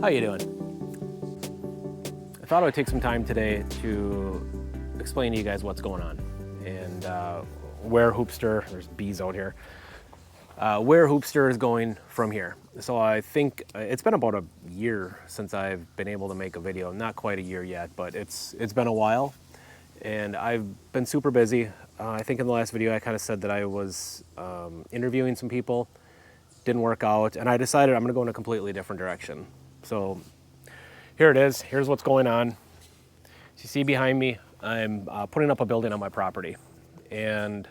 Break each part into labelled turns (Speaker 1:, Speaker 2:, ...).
Speaker 1: How you doing? I thought I would take some time today to explain to you guys what's going on and where Hoopster, there's bees out here, where Hoopster is going from here. So I think it's been about a year since I've been able to make a video. Not quite a year yet, but it's been a while, and I've been super busy. I think in the last video I kind of said that I was interviewing some people, didn't work out, and I decided I'm going to go in a completely different direction. So here it is. Here's what's going on. As you see behind me, I'm putting up a building on my property, and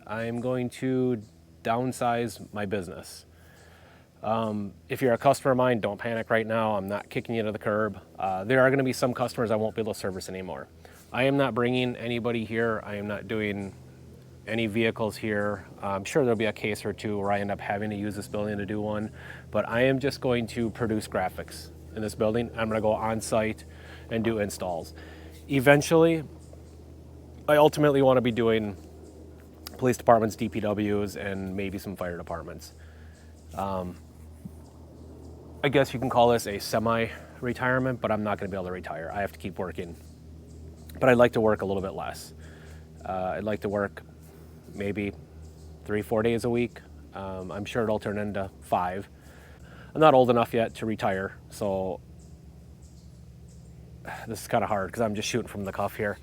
Speaker 1: I'm going to downsize my business. If you're a customer of mine, don't panic right now. I'm not kicking you to the curb. There are going to be some customers I won't be able to service anymore. I am not bringing anybody here. I am not doing any vehicles here. I'm sure there'll be a case or two where I end up having to use this building to do one, but I am just going to produce graphics in this building. I'm going to go on site and do installs. Eventually, I ultimately want to be doing police departments, DPWs, and maybe some fire departments. I guess you can call this a semi-retirement, but I'm not going to be able to retire. I have to keep working. But I'd like to work a little bit less. I'd like to work maybe 3-4 days a week. I'm sure it'll turn into 5. I'm not old enough yet to retire, so this is kind of hard because I'm just shooting from the cuff here.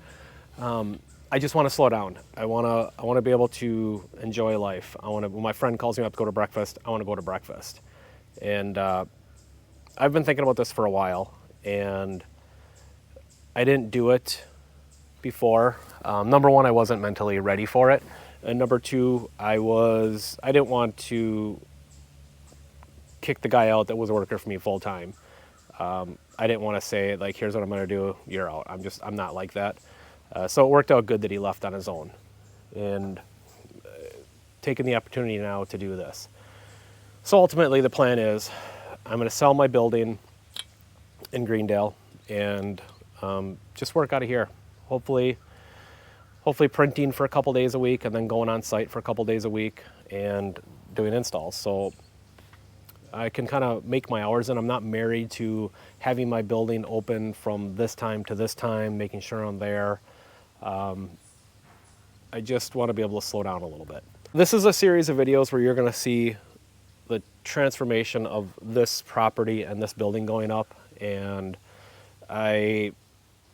Speaker 1: I just want to slow down. I want to be able to enjoy life. When my friend calls me up to go to breakfast, I want to go to breakfast. And I've been thinking about this for a while, and I didn't do it before. Number one, I wasn't mentally ready for it. And number two, I didn't want to kick the guy out that was a worker for me full time. I didn't want to say, like, here's what I'm going to do, you're out. I'm not like that. So it worked out good that he left on his own, and taking the opportunity now to do this. So ultimately the plan is I'm going to sell my building in Greendale and just work out of here. Hopefully printing for a couple days a week and then going on site for a couple days a week and doing installs. So I can kind of make my hours, and I'm not married to having my building open from this time to this time, making sure I'm there. I just want to be able to slow down a little bit. This is a series of videos where you're going to see the transformation of this property and this building going up, and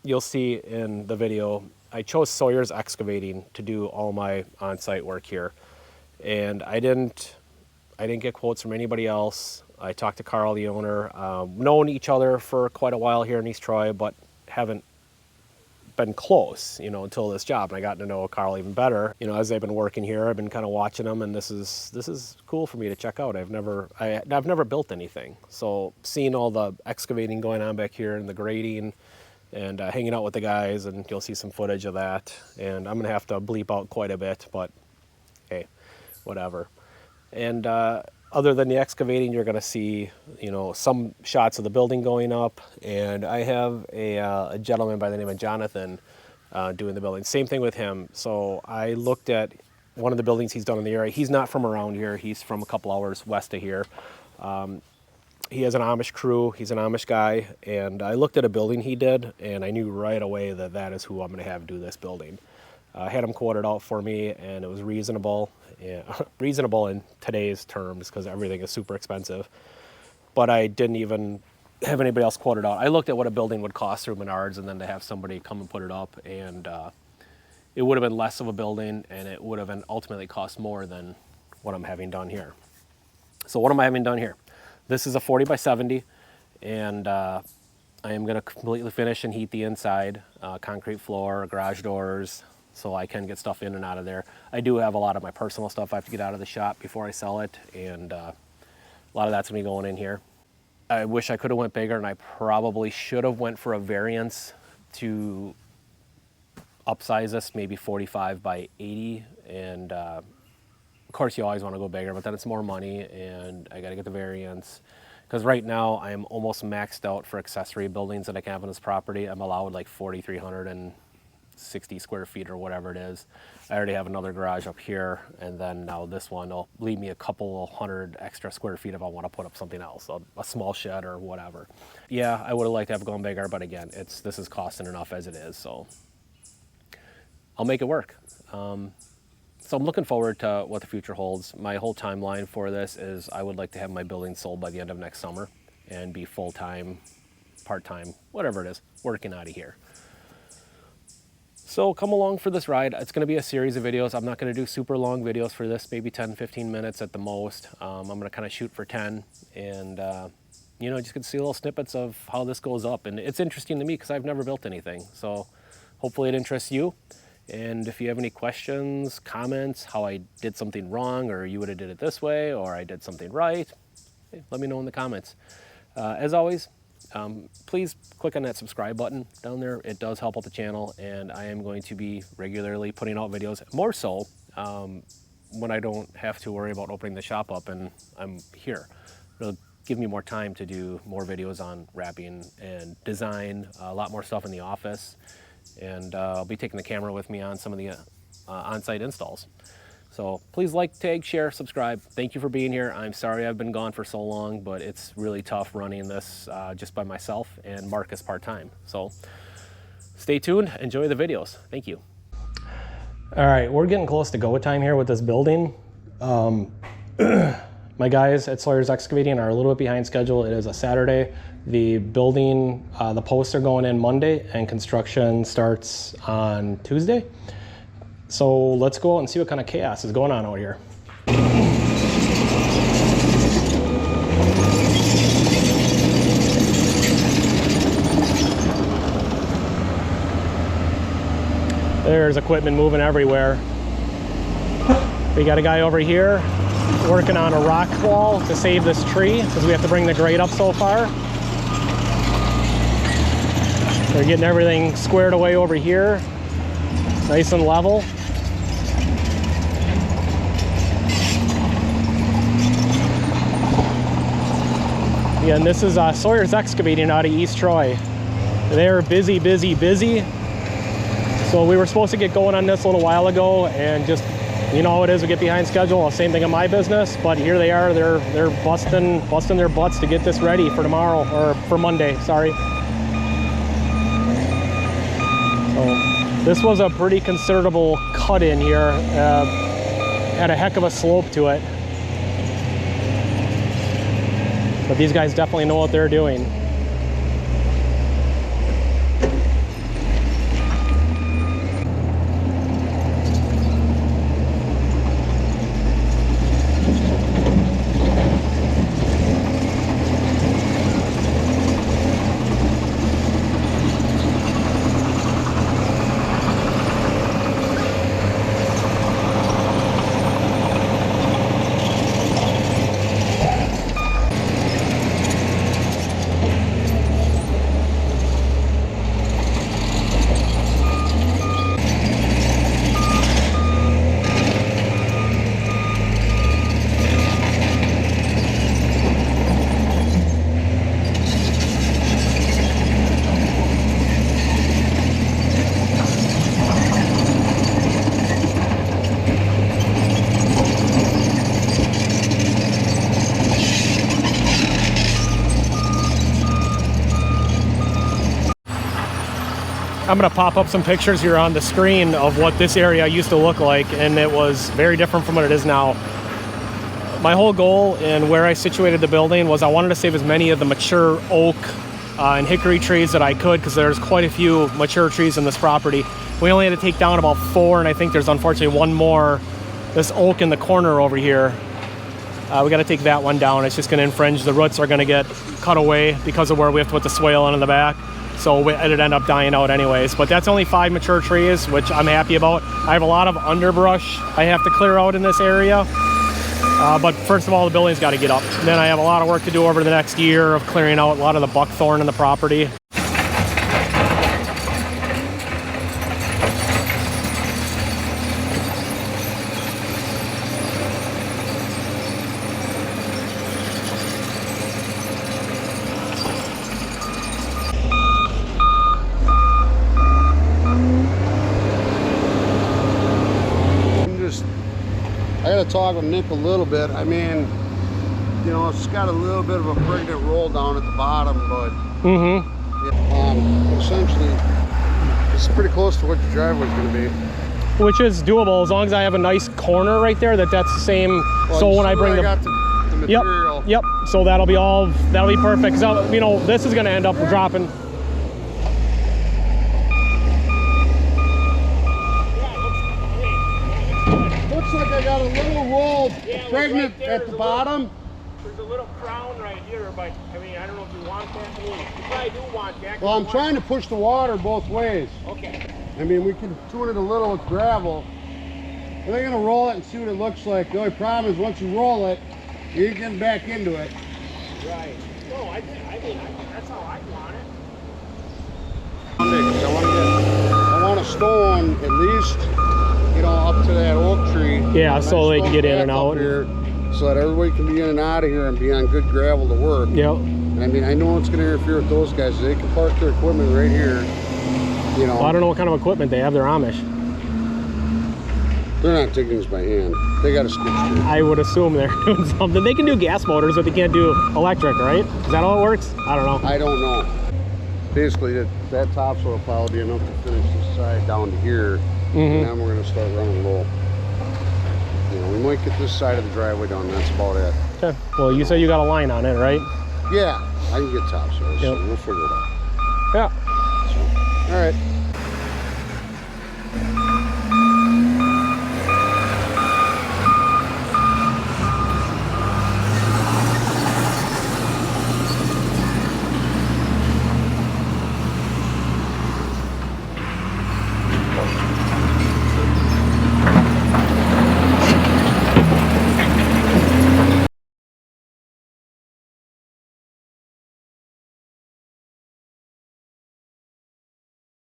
Speaker 1: you'll see in the video, I chose Sawyer's Excavating to do all my on-site work here, and I didn't get quotes from anybody else. I talked to Carl, the owner, known each other for quite a while here in East Troy, but haven't been close, until this job. And I got to know Carl even better. As they've been working here, I've been kind of watching them, and this is cool for me to check out. I've never built anything, so seeing all the excavating going on back here and the grading, and hanging out with the guys, and you'll see some footage of that. And I'm gonna have to bleep out quite a bit, but hey, whatever. And other than the excavating, you're gonna see, some shots of the building going up. And I have a gentleman by the name of Jonathan doing the building. Same thing with him. So I looked at one of the buildings he's done in the area. He's not from around here. He's from a couple hours west of here. He has an Amish crew. He's an Amish guy. And I looked at a building he did, and I knew right away that is who I'm gonna have do this building. I had him quoted out for me, and it was reasonable. Yeah, reasonable in today's terms because everything is super expensive. But I didn't even have anybody else quoted out. I looked at what a building would cost through Menards, and then to have somebody come and put it up, and it would have been less of a building, and it would have ultimately cost more than what I'm having done here. So what am I having done here? This is a 40 by 70, and I am going to completely finish and heat the inside, concrete floor, garage doors, so I can get stuff in and out of there. I do have a lot of my personal stuff I have to get out of the shop before I sell it, and a lot of that's gonna be going in here. I wish I could have went bigger, and I probably should have went for a variance to upsize this, maybe 45 by 80, and of course you always want to go bigger, but then it's more money, and I got to get the variance. Because right now I am almost maxed out for accessory buildings that I can have on this property. I'm allowed like 4,300 and 60 square feet or whatever it is. I already have another garage up here, and then now this one will leave me a couple hundred extra square feet if I want to put up something else, a small shed or whatever. Yeah, I would have liked to have gone bigger, but again, this is costing enough as it is, so I'll make it work. So I'm looking forward to what the future holds. My whole timeline for this is I would like to have my building sold by the end of next summer and be full-time, part-time, whatever it is, working out of here. So come along for this ride. It's going to be a series of videos. I'm not going to do super long videos for this, maybe 10, 15 minutes at the most. I'm going to kind of shoot for 10 and, you know, just get to see little snippets of how this goes up. And it's interesting to me because I've never built anything. So hopefully it interests you. And if you have any questions, comments, how I did something wrong, or you would have did it this way, or I did something right, hey, let me know in the comments. As always, please click on that subscribe button down there. It does help out the channel, and I am going to be regularly putting out videos, more so when I don't have to worry about opening the shop up and I'm here. It'll give me more time to do more videos on wrapping and design, a lot more stuff in the office. And I'll be taking the camera with me on some of the on-site installs. So please like, tag, share, subscribe. Thank you for being here. I'm sorry I've been gone for so long, but it's really tough running this just by myself, and Mark is part-time. So stay tuned, enjoy the videos. Thank you. All right, we're getting close to go time here with this building. My guys at Sawyer's Excavating are a little bit behind schedule. It is a Saturday. The building, the posts are going in Monday and construction starts on Tuesday. So let's go out and see what kind of chaos is going on out here. There's equipment moving everywhere. We got a guy over here working on a rock wall to save this tree because we have to bring the grade up so far. They're getting everything squared away over here, nice and level. Yeah, and this is Sawyer's Excavating out of East Troy. They're busy, busy, busy. So we were supposed to get going on this a little while ago, and just, you know how it is, we get behind schedule. Same thing in my business, but here they are. They're busting their butts to get this ready for tomorrow, or for Monday, sorry. So this was a pretty considerable cut in here. Had a heck of a slope to it. But these guys definitely know what they're doing. I'm going to pop up some pictures here on the screen of what this area used to look like, and it was very different from what it is now. My whole goal and where I situated the building was I wanted to save as many of the mature oak and hickory trees that I could, because there's quite a few mature trees in this property. We only had to take down about 4, and I think there's unfortunately 1 more. This oak in the corner over here, we got to take that one down. It's just going to infringe. The roots are going to get cut away because of where we have to put the swale in the back. So it'd end up dying out anyways. But that's only 5 mature trees, which I'm happy about. I have a lot of underbrush I have to clear out in this area. But first of all, the building's got to get up. Then I have a lot of work to do over the next year of clearing out a lot of the buckthorn in the property.
Speaker 2: talking with Nick a little bit. I mean, you know, it's got a little bit of a pregnant roll down at the bottom, but essentially, it's pretty close to what your driveway's going to be.
Speaker 1: Which is doable as long as I have a nice corner right there. That's the same.
Speaker 2: Well,
Speaker 1: so when I bring
Speaker 2: the material.
Speaker 1: Yep. So that'll be perfect. So you know, this is going to end up dropping.
Speaker 2: Looks like I got a little roll pregnant right at the bottom.
Speaker 1: There's a little crown right here, but I mean, I don't know if you want that. I mean, you probably do want that.
Speaker 2: Well, I'm trying to push the water both ways.
Speaker 1: Okay.
Speaker 2: I mean, we can tune it a little with gravel. We're gonna roll it and see what it looks like. The only problem is once you roll it, you're getting back into it.
Speaker 1: Right. No, I mean, that's how I want it.
Speaker 2: I want a stone at least, you know, up to that oak tree.
Speaker 1: Yeah, so they can get in and out.
Speaker 2: Here, so that everybody can be in and out of here and be on good gravel to work.
Speaker 1: Yep.
Speaker 2: And I mean, I know it's going to interfere with those guys. They can park their equipment right here. You know.
Speaker 1: Well, I don't know what kind of equipment they have. They're Amish.
Speaker 2: They're not digging this by hand. They got a skid steer.
Speaker 1: I would assume they're doing something. They can do gas motors, but they can't do electric, right? Is that how it works? I don't know.
Speaker 2: I don't know. Basically, that topsoil pile will be enough to finish this side down to here. And then we're going to start running low. You know, we might get this side of the driveway done. That's about it.
Speaker 1: Okay. Well, you said you got a line on it, right?
Speaker 2: Yeah, I can get topsoil, so we'll figure it out.
Speaker 1: Yeah.
Speaker 2: So, all right.